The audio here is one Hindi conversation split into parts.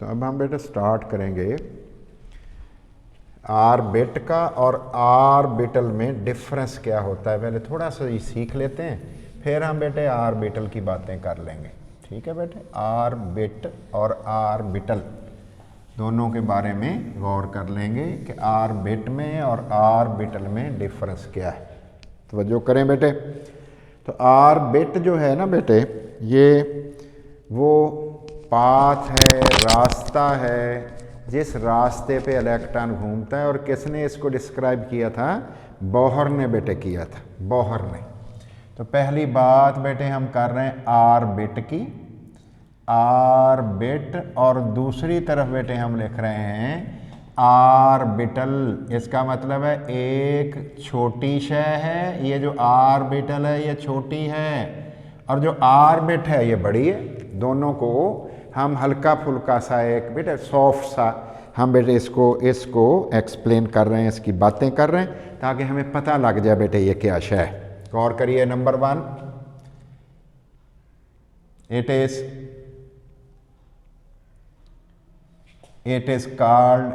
तो अब हम बेटे स्टार्ट करेंगे ऑर्बिट का और ऑर्बिटल में डिफरेंस क्या होता है। पहले थोड़ा सा ये सीख लेते हैं, फिर हम बेटे ऑर्बिटल की बातें कर लेंगे। ठीक है बेटे, ऑर्बिट और ऑर्बिटल दोनों के बारे में गौर कर लेंगे कि ऑर्बिट में और ऑर्बिटल में डिफरेंस क्या है। तवज्जो करें बेटे। तो ऑर्बिट जो है ना बेटे, ये वो पाथ है, रास्ता है जिस रास्ते पे इलेक्ट्रॉन घूमता है। और किसने इसको डिस्क्राइब किया था? बोहर ने बेटे किया था, बोहर ने। तो पहली बात बेटे हम कर रहे हैं ऑर्बिट की, ऑर्बिट, और दूसरी तरफ बेटे हम लिख रहे हैं ऑर्बिटल। इसका मतलब है एक छोटी शय है, ये जो ऑर्बिटल है ये छोटी है, और जो ऑर्बिट है ये बड़ी है। दोनों को हम हल्का फुल्का सा एक बेटे सॉफ्ट सा हम बेटे इसको एक्सप्लेन कर रहे हैं, इसकी बातें कर रहे हैं ताकि हमें पता लग जाए बेटे ये क्या शय है। गौर करिए। Number 1, it is called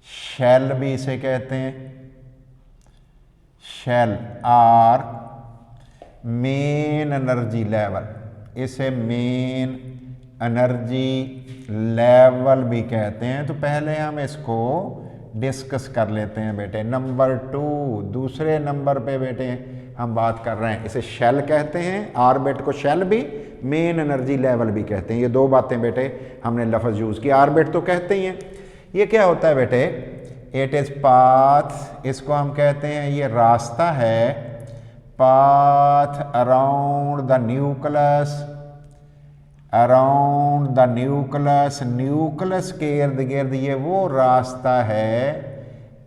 shell, भी इसे कहते हैं shell, or main energy level, इसे मेन एनर्जी लेवल भी कहते हैं। तो पहले हम इसको डिस्कस कर लेते हैं बेटे। नंबर 2, दूसरे नंबर पे बेटे हम बात कर रहे हैं, इसे शेल कहते हैं, ऑर्बिट को शेल भी, मेन एनर्जी लेवल भी कहते हैं। ये दो बातें बेटे हमने लफ्ज़ यूज़ किया। ऑर्बिट तो कहते ही हैं। ये क्या होता है बेटे? इट इज़ पाथ, इसको हम कहते हैं ये रास्ता है, path around the nucleus, around the nucleus, nucleus के इर्द गिर्द ये वो रास्ता है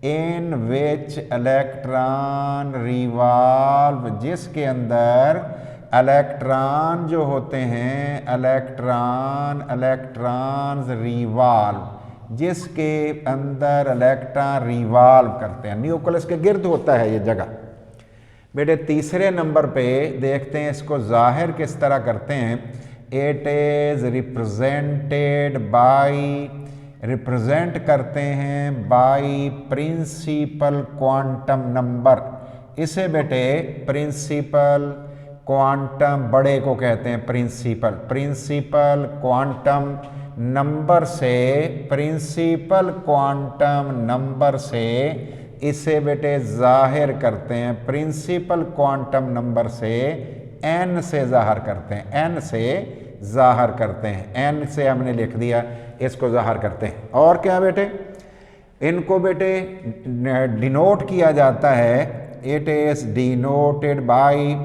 इन विच इलेक्ट्रॉन रिवॉल्व, जिसके अंदर इलेक्ट्रॉन जो होते हैं, इलेक्ट्रॉन्स रिवॉल्व, जिसके अंदर इलेक्ट्रॉन रिवॉल्व करते हैं। न्यूक्लियस के गिर्द होता है ये जगह बेटे। तीसरे नंबर पे देखते हैं इसको जाहिर किस तरह करते हैं। It is represented by, represent करते हैं बाई प्रिंसिपल क्वांटम नंबर। इसे बेटे प्रिंसिपल क्वांटम, बड़े को कहते हैं प्रिंसिपल, प्रिंसिपल क्वांटम नंबर से, प्रिंसिपल क्वांटम नंबर से इसे बेटे जाहिर करते हैं। प्रिंसिपल क्वांटम नंबर से n से जाहिर करते हैं, n से जाहिर करते हैं, n से हमने लिख दिया, इसको जाहिर करते हैं। और क्या बेटे? इनको बेटे डिनोट किया जाता है, इट इज डिनोटेड बाई,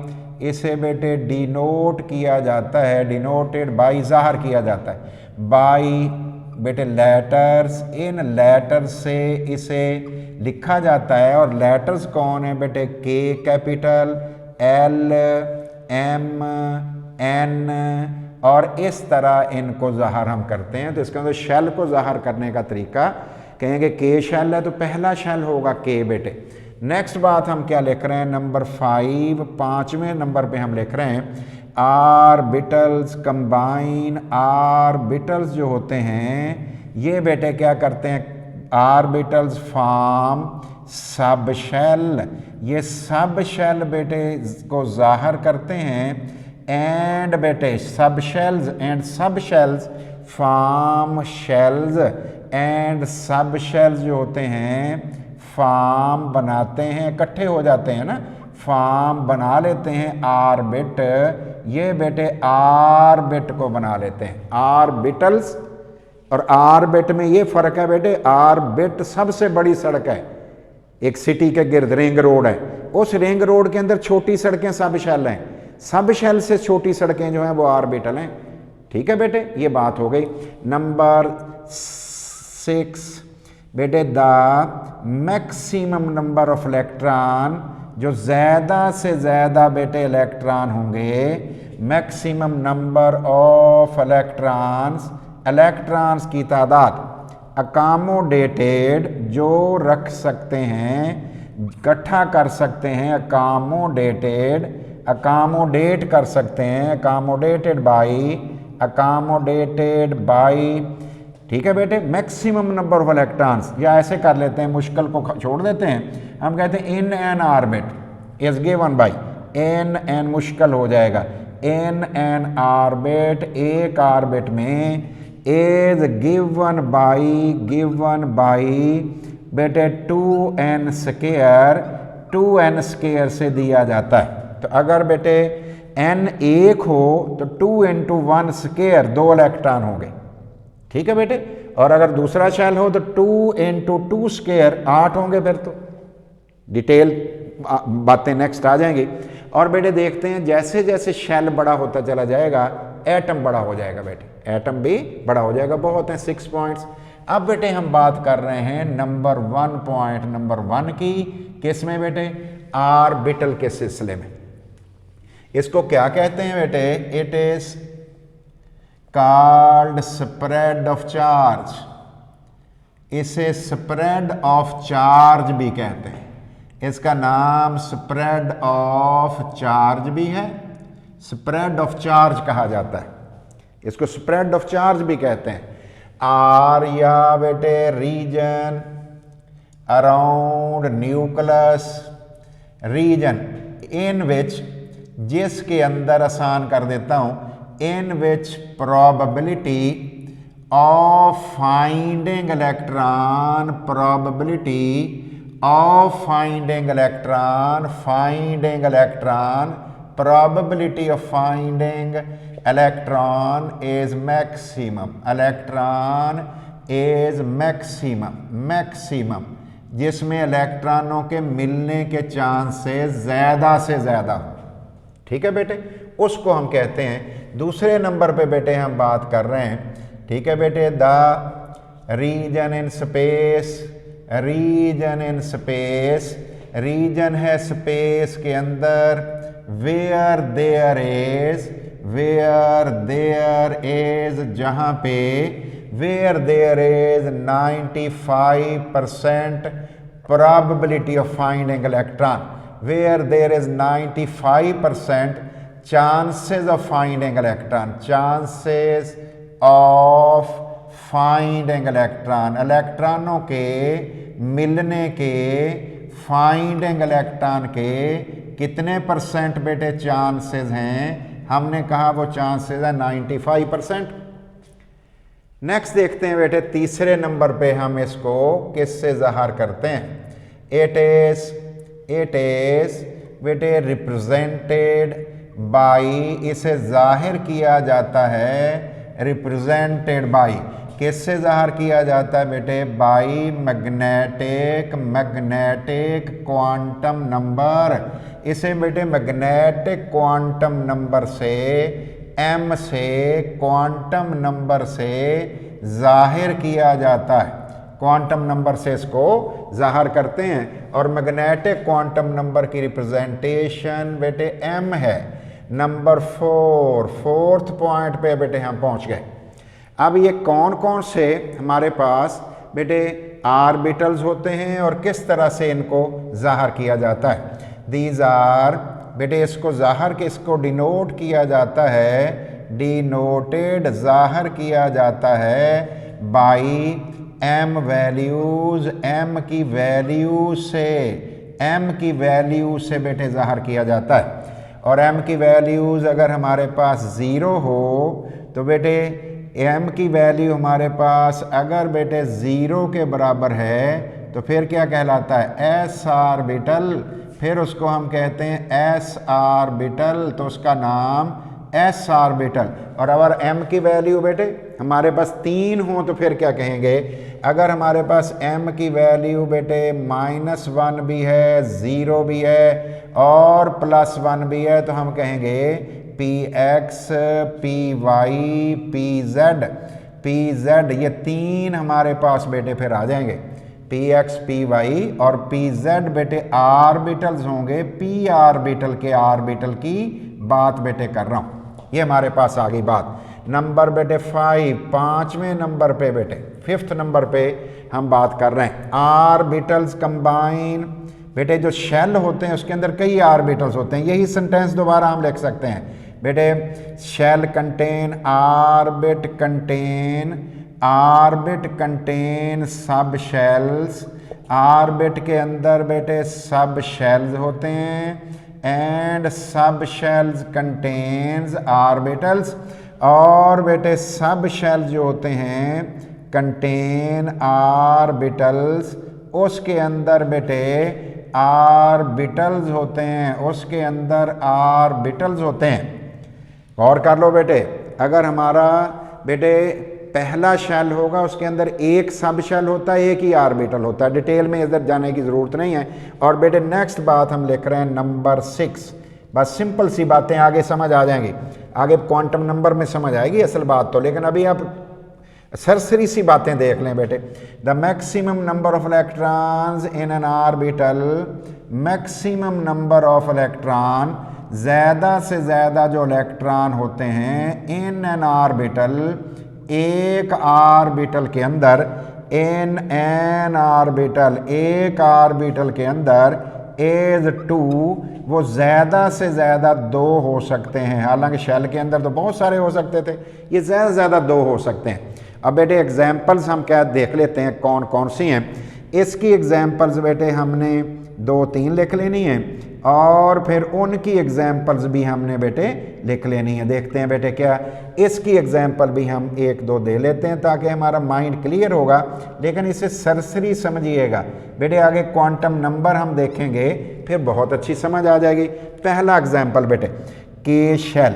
इसे बेटे डिनोट किया जाता है, डिनोटेड बाई जाहिर किया जाता है, बाई बेटे लेटर्स, इन लेटर्स से इसे लिखा जाता है। और लेटर्स कौन है बेटे? के कैपिटल, एल, एम, एन, और इस तरह इनको ज़ाहिर हम करते हैं। तो इसके अंदर शेल को ज़ाहिर करने का तरीका कहेंगे के शेल है तो पहला शेल होगा के बेटे। नेक्स्ट बात हम क्या लिख रहे हैं? नंबर 5, 5वें नंबर पे हम लिख रहे हैं ऑर्बिटल्स कंबाइन। ऑर्बिटल्स जो होते हैं ये बेटे क्या करते हैं? ऑर्बिटल्स फॉर्म सब शेल, ये सब शेल बेटे को जाहिर करते हैं। एंड बेटे सब शेल्स, एंड सब शेल्स फॉर्म शेल्स, एंड सब शेल्स जो होते हैं फॉर्म बनाते हैं, इकट्ठे हो जाते हैं ना, फॉर्म बना लेते हैं ऑर्बिट। ये बेटे ऑर्बिट को बना लेते हैं, ऑर्बिटल्स। और ऑर्बिट में ये फर्क है बेटे, ऑर्बिट सबसे बड़ी सड़क है एक सिटी के गिर्द, रिंग रोड है, उस रिंग रोड के अंदर छोटी सड़कें सब शेल हैं, सब शेल से छोटी सड़कें जो हैं वो ऑर्बिटल हैं। ठीक है बेटे, ये बात हो गई। नंबर 6 बेटे the maximum number of electron, जो ज़्यादा से ज़्यादा बेटे इलेक्ट्रॉन होंगे, maximum number of electrons, electrons की तादाद, अकामोडेटेड जो रख सकते हैं, इकट्ठा कर सकते हैं, अकामोडेटेड, अकामोडेट कर सकते हैं, अकामोडेटेड बाई अकामोडेटेड बाई, ठीक है बेटे, मैक्सिमम नंबर ऑफ इलेक्ट्रॉन्स, या ऐसे कर लेते हैं, मुश्किल को छोड़ देते हैं, हम कहते हैं in an orbit is given by, in an मुश्किल हो जाएगा, इन एन ऑर्बिट एक ऑर्बिट में इज गिवन बाई बेटे 2n स्क्वायर, 2n स्क्वायर से दिया जाता है। तो अगर बेटे n एक हो तो 2 × 1 स्क्वायर 2 इलेक्ट्रॉन होंगे, ठीक है बेटे, और अगर दूसरा शेल हो तो 2 × 2 स्क्वायर 8 होंगे। फिर तो डिटेल बातें नेक्स्ट आ जाएंगी। और बेटे देखते हैं जैसे जैसे शेल बड़ा होता चला जाएगा एटम बड़ा हो जाएगा बेटे, एटम भी बड़ा हो जाएगा। बहुत हैं 6 पॉइंट्स। अब बेटे हम बात कर रहे हैं नंबर 1 पॉइंट नंबर 1 की, किस में बेटे, ऑर्बिटल के सिलसिले में। इसको क्या कहते हैं बेटे, it is called spread of charge, इसे स्प्रेड ऑफ चार्ज भी कहते हैं, इसका नाम स्प्रेड ऑफ चार्ज भी है, स्प्रेड ऑफ चार्ज कहा जाता है, इसको स्प्रेड ऑफ चार्ज भी कहते हैं। आर या बेटे region around nucleus, region in which, जिसके अंदर, आसान कर देता हूं, in which probability of finding electron, probability of finding electron, finding electron, probability of finding electron is maximum, electron is maximum, जिसमें इलेक्ट्रॉनों के मिलने के चांसेस ज़्यादा से ज़्यादा हो, ठीक है बेटे, उसको हम कहते हैं। दूसरे नंबर पे बेटे हम बात कर रहे हैं, ठीक है बेटे, the region in space, region in space, region है स्पेस के अंदर, where there is, जहाँ पे where there is 95% probability of finding electron, where there is 95% chances of finding electron, chances of finding electron, इलेक्ट्रॉनों के मिलने के, फाइंडिंग इलेक्ट्रॉन के कितने परसेंट बेटे चांसेस हैं, हमने कहा वो चांसेस है 95%। नेक्स्ट देखते हैं बेटे तीसरे नंबर पे हम इसको किससे ज़ाहिर करते हैं, इट इज बेटे रिप्रेजेंटेड बाई, इसे जाहिर किया जाता है, रिप्रेजेंटेड बाई, किससे ज़ाहिर किया जाता है बेटे, बाई मैग्नेटिक क्वांटम नंबर, इसे बेटे मैग्नेटिक क्वांटम नंबर से, m से, क्वांटम नंबर से जाहिर किया जाता है, क्वांटम नंबर से इसको जाहिर करते हैं। और मैग्नेटिक क्वांटम नंबर की रिप्रेजेंटेशन बेटे m है। नंबर 4, फोर्थ पॉइंट पे बेटे हम पहुंच गए। अब ये कौन कौन से हमारे पास बेटे ऑर्बिटल्स होते हैं और किस तरह से इनको जाहिर किया जाता है, दीज आर बेटे, इसको जाहिर के, इसको डिनोट किया जाता है, डिनोटेड, जाहिर किया जाता है बाई m वैल्यूज, m की वैल्यू से, m की वैल्यू से बेटे जाहिर किया जाता है। और m की वैल्यूज अगर हमारे पास 0 हो तो बेटे m की वैल्यू हमारे पास अगर बेटे 0 के बराबर है तो फिर क्या कहलाता है, s ऑर्बिटल, फिर उसको हम कहते हैं s ऑर्बिटल, तो उसका नाम s ऑर्बिटल। और अगर m की वैल्यू बेटे हमारे पास 3 हो तो फिर क्या कहेंगे, अगर हमारे पास m की वैल्यू बेटे -1 भी है, 0 भी है और +1 भी है तो हम कहेंगे px, py, pz, ये 3 हमारे पास बेटे फिर आ जाएंगे, px, py और pz बेटे ऑर्बिटल्स होंगे, p ऑर्बिटल के ऑर्बिटल की बात बेटे कर रहा हूँ, ये हमारे पास आ गई बात। नंबर बेटे 5, पांचवें नंबर पे बेटे, 5th नंबर पे हम बात कर रहे हैं ऑर्बिटल्स कंबाइन। बेटे जो शेल होते हैं उसके अंदर कई ऑर्बिटल्स होते हैं, यही सेंटेंस दोबारा हम लिख सकते हैं, बेटे shell contain sub shells, orbit के अंदर बेटे सब शेल्स होते हैं, एंड सब शेल्स कंटेन्स ऑर्बिटल्स, और बेटे सब शेल्स जो होते हैं कंटेन ऑर्बिटल्स, उसके अंदर बेटे ऑर्बिटल्स होते हैं, उसके अंदर ऑर्बिटल्स होते हैं। गौर कर लो बेटे, अगर हमारा बेटे पहला शेल होगा उसके अंदर एक सब शेल होता है, एक ही ऑर्बिटल होता है। डिटेल में इधर जाने की ज़रूरत नहीं है। और बेटे नेक्स्ट बात हम लिख रहे हैं नंबर 6। बस सिंपल सी बातें आगे समझ आ जाएंगी, आगे क्वांटम नंबर में समझ आएगी असल बात तो, लेकिन अभी आप सरसरी सी बातें देख लें बेटे। The maximum number of electrons in an orbital, maximum number of electron, ज़्यादा से ज़्यादा जो इलेक्ट्रॉन होते हैं इन एन ऑर्बिटल, एक ऑर्बिटल के अंदर, इन एन ऑर्बिटल, एक ऑर्बिटल के अंदर, एज 2, वो ज़्यादा से ज़्यादा 2 हो सकते हैं। हालांकि शेल के अंदर तो बहुत सारे हो सकते थे, ये ज़्यादा से ज़्यादा 2 हो सकते हैं। अब बेटे एग्जाम्पल्स हम क्या देख लेते हैं कौन कौन सी हैं। इसकी एग्जाम्पल्स बेटे हमने 2-3 लिख लेनी है, और फिर उनकी एग्जाम्पल्स भी हमने बेटे लिख लेनी है। देखते हैं बेटे क्या, इसकी एग्जाम्पल भी हम 1-2 दे लेते हैं ताकि हमारा माइंड क्लियर होगा, लेकिन इसे सरसरी समझिएगा बेटे। आगे क्वांटम नंबर हम देखेंगे फिर बहुत अच्छी समझ आ जाएगी। पहला एग्जाम्पल बेटे के शेल,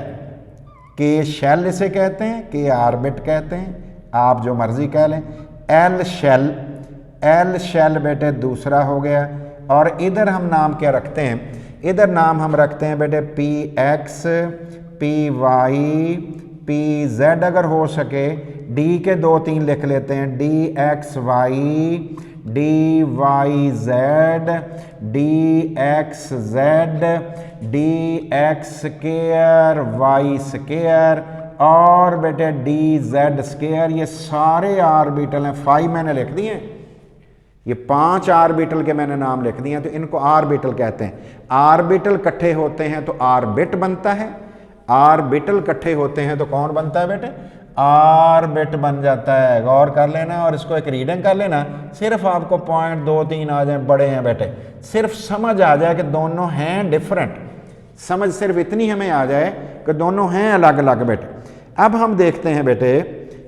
के शेल इसे कहते हैं, के ऑर्बिट कहते हैं, आप जो मर्जी कह लें। एल शेल, एल शेल बेटे दूसरा हो गया। और इधर हम नाम क्या रखते हैं, इधर नाम हम रखते हैं बेटे PX, PY, PZ, अगर हो सके D के 2-3 लिख लेते हैं, DXY, DYZ, DXZ, DX square, Y square, और बेटे DZ स्क्वायर। ये सारे ऑर्बिटल हैं, 5 मैंने लिख दिए, ये 5 ऑर्बिटल के मैंने नाम लिख दिए हैं, तो इनको ऑर्बिटल कहते हैं। ऑर्बिटल इकट्ठे होते हैं तो ऑर्बिट बनता है, ऑर्बिटल इकट्ठे होते हैं तो कौन बनता है बेटे, ऑर्बिट बन जाता है। गौर कर लेना और इसको एक रीडिंग कर लेना, सिर्फ आपको पॉइंट 2-3 आ जाए, बड़े हैं बेटे, सिर्फ समझ आ जाए कि दोनों हैं डिफरेंट, समझ सिर्फ इतनी हमें आ जाए कि दोनों हैं अलग अलग बेटे। अब हम देखते हैं बेटे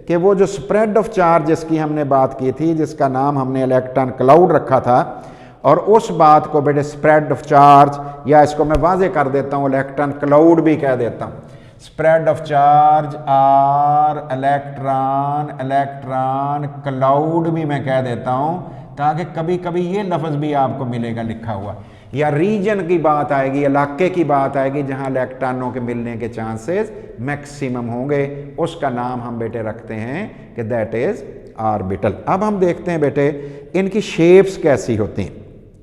कि वो जो स्प्रेड ऑफ चार्ज जिसकी हमने बात की थी, जिसका नाम हमने इलेक्ट्रॉन क्लाउड रखा था, और उस बात को बेटे स्प्रेड ऑफ चार्ज, या इसको मैं वाजे कर देता हूँ इलेक्ट्रॉन क्लाउड भी कह देता हूँ। स्प्रेड ऑफ चार्ज और इलेक्ट्रॉन क्लाउड भी मैं कह देता हूँ, ताकि कभी कभी ये लफ्ज़ भी आपको मिलेगा लिखा हुआ, या रीजन की बात आएगी, इलाके की बात आएगी जहाँ इलेक्ट्रॉनों के मिलने के चांसेस मैक्सिमम होंगे, उसका नाम हम बेटे रखते हैं कि दैट इज ऑर्बिटल। अब हम देखते हैं बेटे इनकी शेप्स कैसी होती हैं,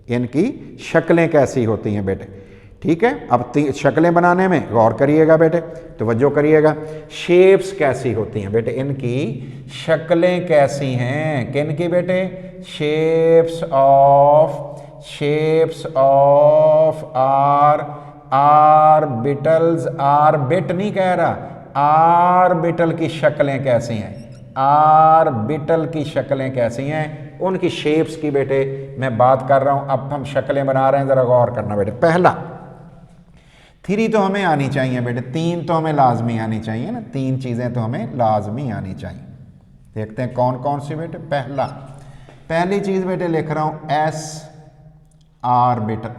इनकी शक्लें कैसी होती हैं बेटे। ठीक है, अब शक्लें बनाने में गौर करिएगा बेटे, तवज्जो करिएगा। शेप्स कैसी होती हैं बेटे, इनकी शक्लें कैसी हैं, किनकी बेटे, शेप्स ऑफ ऑर्बिटल्स, ऑर्बिट नहीं कह रहा, ऑर्बिटल की शक्लें कैसी हैं, ऑर्बिटल की शक्लें कैसी हैं, उनकी शेप्स की बेटे मैं बात कर रहा हूं। अब हम शक्लें बना रहे हैं, जरा गौर करना बेटे। पहला 3 तो हमें आनी चाहिए बेटे, 3 तो हमें लाजमी आनी चाहिए ना, 3 चीजें तो हमें लाजमी आनी चाहिए। देखते हैं कौन कौन सी बेटे। पहली चीज बेटे लिख रहा हूं S orbital.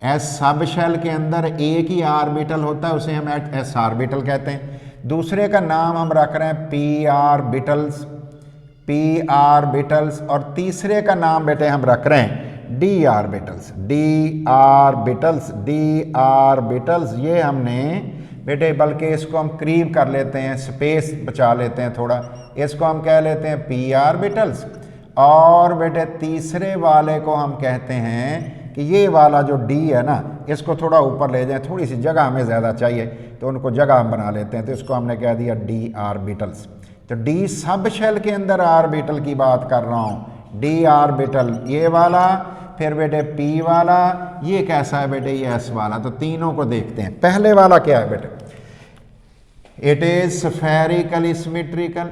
S sub shell के अंदर एक ही ऑर्बिटल होता है, उसे हम एस ऑर्बिटल कहते हैं। दूसरे का नाम हम रख रहे हैं पी ऑर्बिटल्स, और तीसरे का नाम बेटे हम रख रहे हैं डी ऑर्बिटल्स। ये हमने बेटे, बल्कि इसको हम करीब कर लेते हैं, स्पेस बचा लेते हैं थोड़ा, इसको हम कह लेते हैं पी ऑर्बिटल्स, और बेटे तीसरे वाले को हम कहते हैं कि ये वाला जो डी है ना, इसको थोड़ा ऊपर ले जाएं, थोड़ी सी जगह हमें ज़्यादा चाहिए तो उनको जगह हम बना लेते हैं, तो इसको हमने कह दिया डी ऑर्बिटल्स। तो डी सब शेल के अंदर ऑर्बिटल की बात कर रहा हूँ, डी ऑर्बिटल ये वाला, फिर बेटे P वाला, ये कैसा है बेटे, ये S वाला। तो तीनों को देखते हैं। पहले वाला क्या है बेटे, इट इज स्फेरिकली सिमेट्रिकल,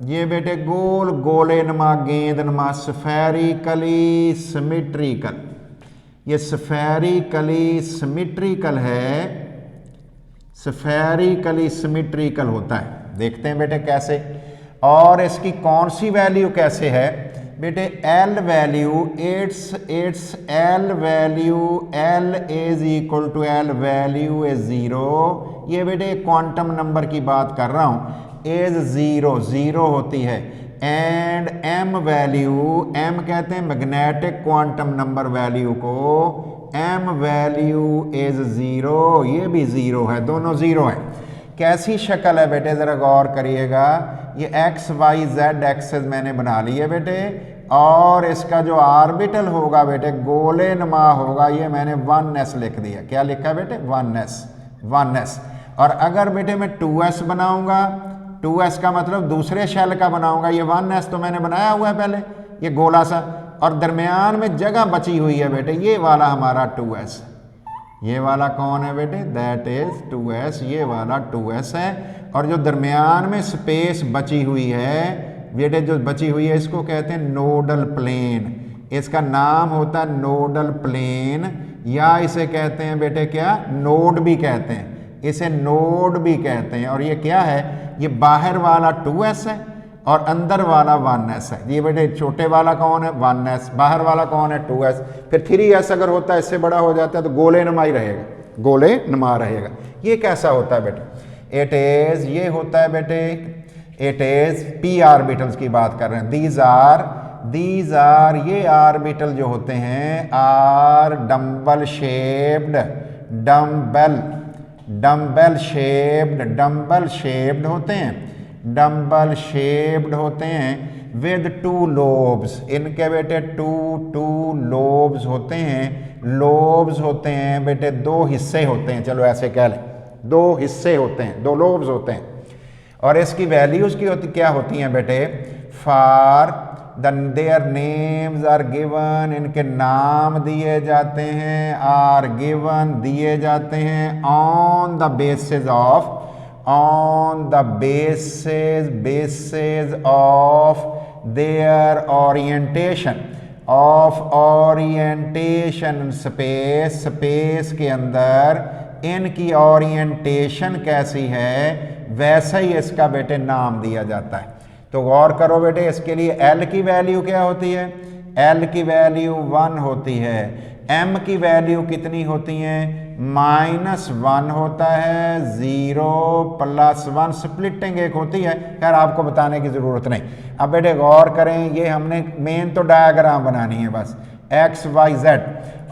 ये बेटे गोल गोले नुमा गेंद नुमा, स्फेरिकली सिमेट्रिकल, ये स्फेरिकली सिमेट्रिकल है, स्फेरिकली सिमेट्रिकल होता है। देखते हैं बेटे कैसे, और इसकी कौन सी वैल्यू कैसे है बेटे, L value, it's L value, L is equal to L value is 0। ये बेटे क्वांटम नंबर की बात कर रहा हूँ, इज 0 होती है। एंड M वैल्यू, M कहते हैं मैग्नेटिक क्वांटम नंबर वैल्यू को, M वैल्यू इज 0, ये भी 0 है, दोनों 0 है। कैसी शक्ल है बेटे, ज़रा गौर करिएगा। ये एक्स वाई जेड एक्सेस मैंने बना ली है बेटे, और इसका जो ऑर्बिटल होगा बेटे गोले नुमा होगा, ये मैंने 1s लिख दिया। क्या लिखा है बेटे, 1s। और अगर बेटे मैं 2s बनाऊंगा, 2s का मतलब दूसरे शेल का बनाऊंगा, ये 1s तो मैंने बनाया हुआ है पहले, ये गोला सा, और दरमियान में जगह बची हुई है बेटे, ये वाला हमारा 2s। ये वाला कौन है बेटे, दैट इज 2s, ये वाला 2s है। और जो दरमियान में स्पेस बची हुई है बेटे, जो बची हुई है इसको कहते हैं नोडल प्लेन, इसका नाम होता है नोडल प्लेन, या इसे कहते हैं बेटे क्या, नोड भी कहते हैं, इसे नोड भी कहते हैं। और ये क्या है, ये बाहर वाला 2s है और अंदर वाला 1s है। ये बेटे छोटे वाला कौन है, 1s, बाहर वाला कौन है, 2s। फिर 3s अगर होता है, इससे बड़ा हो जाता है तो गोले नुमा ही रहेगा, गोले नुमा रहेगा। ये कैसा होता है बेटे, इट इज, ये होता है बेटे, इट इज p ऑर्बिटल्स की बात कर रहे हैं। दीज आर ये ऑर्बिटल जो होते हैं are dumbbell shaped, dumbbell shaped होते हैं, डम्बल शेप्ड होते हैं विद 2 लोब्स, इनके बेटे टू लोब्स होते हैं, लोब्स होते हैं बेटे 2 हिस्से होते हैं, चलो ऐसे कह लें 2 हिस्से होते हैं, 2 लोब्स होते हैं। और इसकी वैल्यूज की क्या होती हैं बेटे, for their names are given, इनके नाम दिए जाते हैं, आर गिवन दिए जाते हैं, on the basis of their orientation, space के अंदर इनकी ओरिएंटेशन कैसी है, वैसा ही इसका बेटे नाम दिया जाता है। तो गौर करो बेटे, इसके लिए L की वैल्यू क्या होती है, L की वैल्यू 1 होती है, M की वैल्यू कितनी होती है, -1 होता है, 0 + 1 स्प्लिटिंग एक होती है, खैर आपको बताने की ज़रूरत नहीं। अब बेटे गौर करें, ये हमने मेन तो डायग्राम बनानी है बस, एक्स वाई जेड,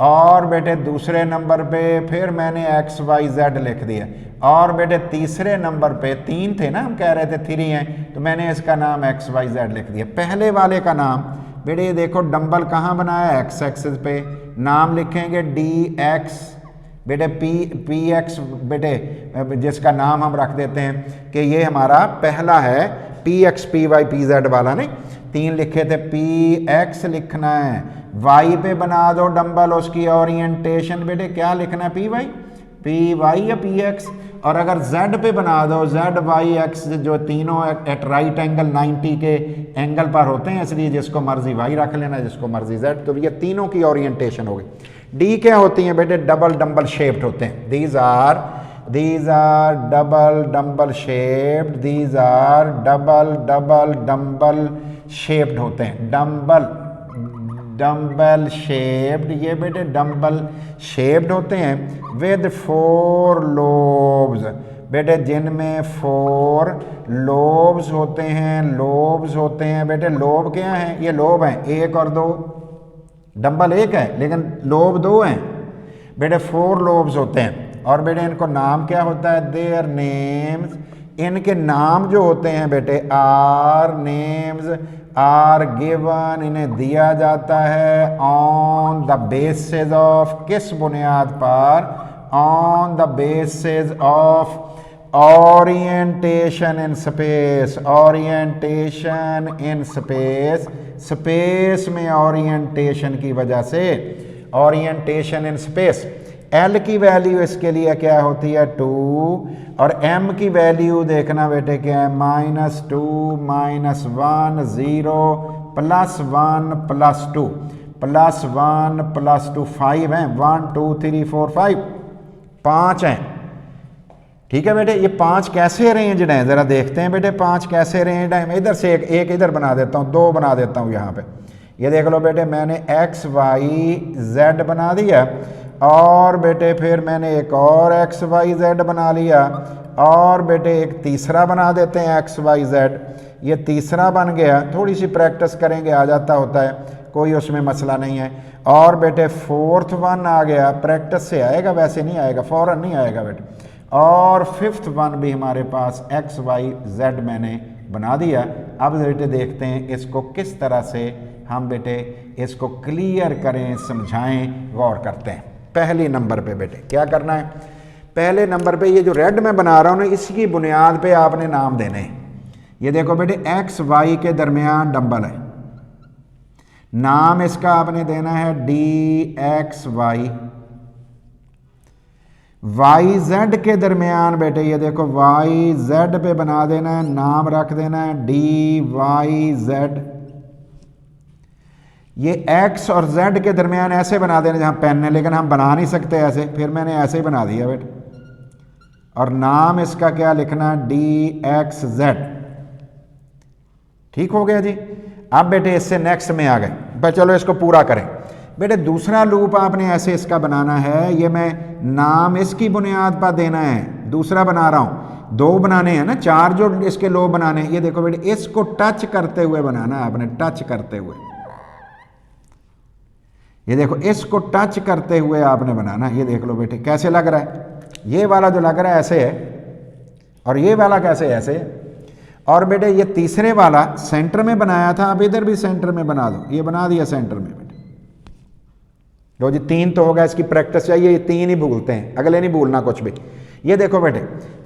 और बेटे दूसरे नंबर पे फिर मैंने XYZ लिख दिया, और बेटे तीसरे नंबर पे 3 थे ना, हम कह रहे थे 3 हैं, तो मैंने इसका नाम XYZ लिख दिया। पहले वाले का नाम बेटे ये देखो, डंबल कहाँ बनाया, एक्स एक्सिस पे, नाम लिखेंगे DX, बेटे PX, बेटे जिसका नाम हम रख देते हैं कि ये हमारा पहला है PX PY PZ वाला, नहीं 3 लिखे थे, PX लिखना है, Y पे बना दो डंबल, उसकी ओरिएंटेशन बेटे क्या लिखना है, PY या PX, और अगर Z पे बना दो, ZYX, जो तीनों एट राइट एंगल 90 के एंगल पर होते हैं, इसलिए जिसको मर्जी Y रख लेना, जिसको मर्जी Z, तो ये तीनों की ओरिएंटेशन हो गई। D क्या होती हैं बेटे, डबल शेप्ड होते हैं, these are double shaped, these are double shaped होते हैं, डम्बल शेप्ड, ये बेटे डम्बल शेप्ड होते हैं विद 4 लोब्स, बेटे जिनमें 4 लोब्स होते हैं, बेटे लोब क्या हैं, ये लोब हैं 1 और 2, डम्बल 1 है लेकिन लोब 2 हैं, बेटे 4 लोब्स होते हैं। और बेटे इनको नाम क्या होता है, देयर नेम्स, इनके नाम जो होते हैं बेटे नेम्स आर गिवन, इन्हें दिया जाता है ऑन द बेसिस ऑफ, किस बुनियाद पर, on the basis of orientation in space, orientation in space, space में ओरिएंटेशन की वजह से, ओरिएंटेशन इन स्पेस। एल की वैल्यू इसके लिए क्या होती है 2, और एम की वैल्यू देखना बेटे क्या है -2 -1 0 +1 +2 +1 +2 5 हैं, 1 2 3 4 5 5 हैं। ठीक है बेटे, ये 5 कैसे अरेंज्ड हैं जरा देखते हैं बेटे 5 कैसे अरेंज्ड हैं। मैं इधर से एक इधर बना देता हूँ, 2 बना देता हूँ यहाँ पे। ये देख लो बेटे, मैंने x y z बना दिया, और बेटे फिर मैंने एक और x y z बना लिया, और बेटे एक तीसरा बना देते हैं x y z। ये तीसरा बन गया, थोड़ी सी प्रैक्टिस करेंगे आ जाता होता है, कोई उसमें मसला नहीं है। और बेटे फोर्थ वन आ गया, प्रैक्टिस से आएगा, वैसे नहीं आएगा, फौरन नहीं आएगा बेटे। और फिफ्थ वन भी हमारे पास x y z मैंने बना दिया। अब बेटे देखते हैं इसको किस तरह से हम बेटे इसको क्लियर करें, समझाएं, गौर करते हैं। पहले नंबर पे बेटे क्या करना है, पहले नंबर पे ये जो रेड मैं बना रहा हूँ ना, इसकी बुनियाद पे आपने नाम देने हैं। ये देखो बेटे x y के दरमियान डंबल है, नाम इसका आपने देना है dxy। वाई जेड के दरमियान बेटे ये देखो वाई जेड पे बना देना है, नाम रख देना है dyz। ये x और z के दरमियान ऐसे बना देना जहां पेन है, लेकिन हम बना नहीं सकते ऐसे, फिर मैंने ऐसे ही बना दिया बेटे। और नाम इसका क्या लिखना है dxz। ठीक हो गया जी। अब बेटे इससे नेक्स्ट में आ गए, पर चलो इसको पूरा करें बेटे। दूसरा लूप आपने ऐसे इसका बनाना है, ये मैं नाम इसकी बुनियाद पर देना है, दूसरा बना रहा हूं, 2 बनाने हैं ना, 4 जो इसके लो बनाने हैं। ये देखो बेटे इसको टच करते हुए बनाना है आपने, टच करते हुए। ये देखो इसको टच करते हुए आपने बनाना है। ये देख लो बेटे कैसे लग रहा है, ये वाला जो लग रहा है ऐसे है, और ये वाला कैसे ऐसे है। और बेटे ये तीसरे वाला सेंटर में बनाया था, आप इधर भी सेंटर में बना दो। ये बना दिया सेंटर में बेटे। लो जी 3 तो होगा, इसकी प्रैक्टिस चाहिए, ये 3 ही भूलते हैं, अगले नहीं भूलना कुछ भी। ये देखो बेटे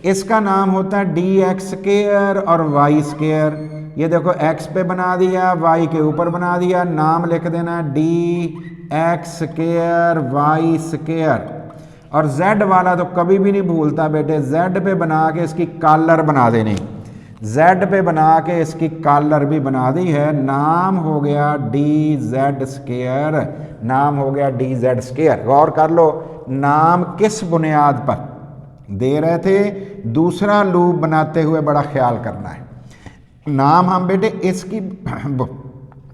इसका नाम होता है dx² और y²। ये देखो x पे बना दिया, y के ऊपर बना दिया, नाम लिख देना dx² y²। और z वाला तो कभी भी नहीं भूलता बेटे, z पे बना के इसकी कॉलर बना देनी, z पे बना के इसकी कॉलर भी बना दी है। नाम हो गया dz², नाम हो गया dz²। गौर कर लो नाम किस बुनियाद पर दे रहे थे, दूसरा लूप बनाते हुए बड़ा ख्याल करना है। नाम हम बेटे इसकी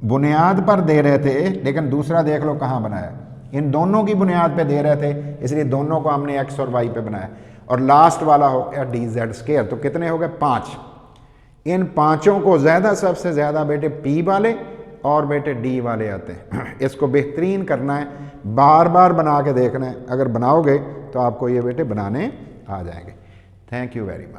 बुनियाद पर दे रहे थे, लेकिन दूसरा देख लो कहाँ बनाया, इन दोनों की बुनियाद पे दे रहे थे, इसलिए दोनों को हमने x और y पे बनाया। और लास्ट वाला हो गया dz²। तो कितने हो गए 5। इन 5 को ज़्यादा सबसे ज़्यादा बेटे p वाले और बेटे d वाले आते हैं। इसको बेहतरीन करना है, बार बार बना के देखना है, अगर बनाओगे तो आपको ये बेटे बनाने आ जाएंगे। Thank you very much.